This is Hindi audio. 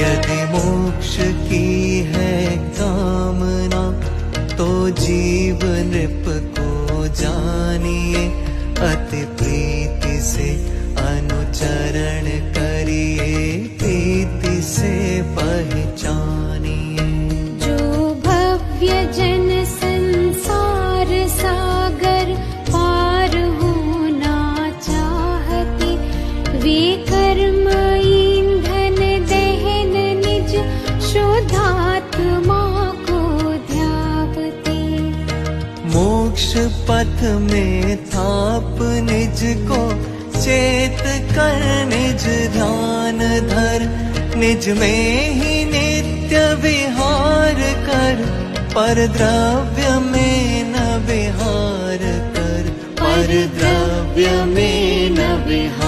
यदि मोक्ष की है कामना तो जीव नृप को जानिए, अति प्रीति से अनुचरण करिए, प्रीति से पहचानिए। जो भव्य जन संसार सागर पार होना चाहते, वे कर्म ईंधन दहन निज शुद्धात्मा को ध्यावते। मोक्ष पथ में थाप निज को, चेत कर निज ध्यान धर, निज में ही नित्य विहार कर, पर द्रव्य में न विहार कर, पर द्रव्य में न विहार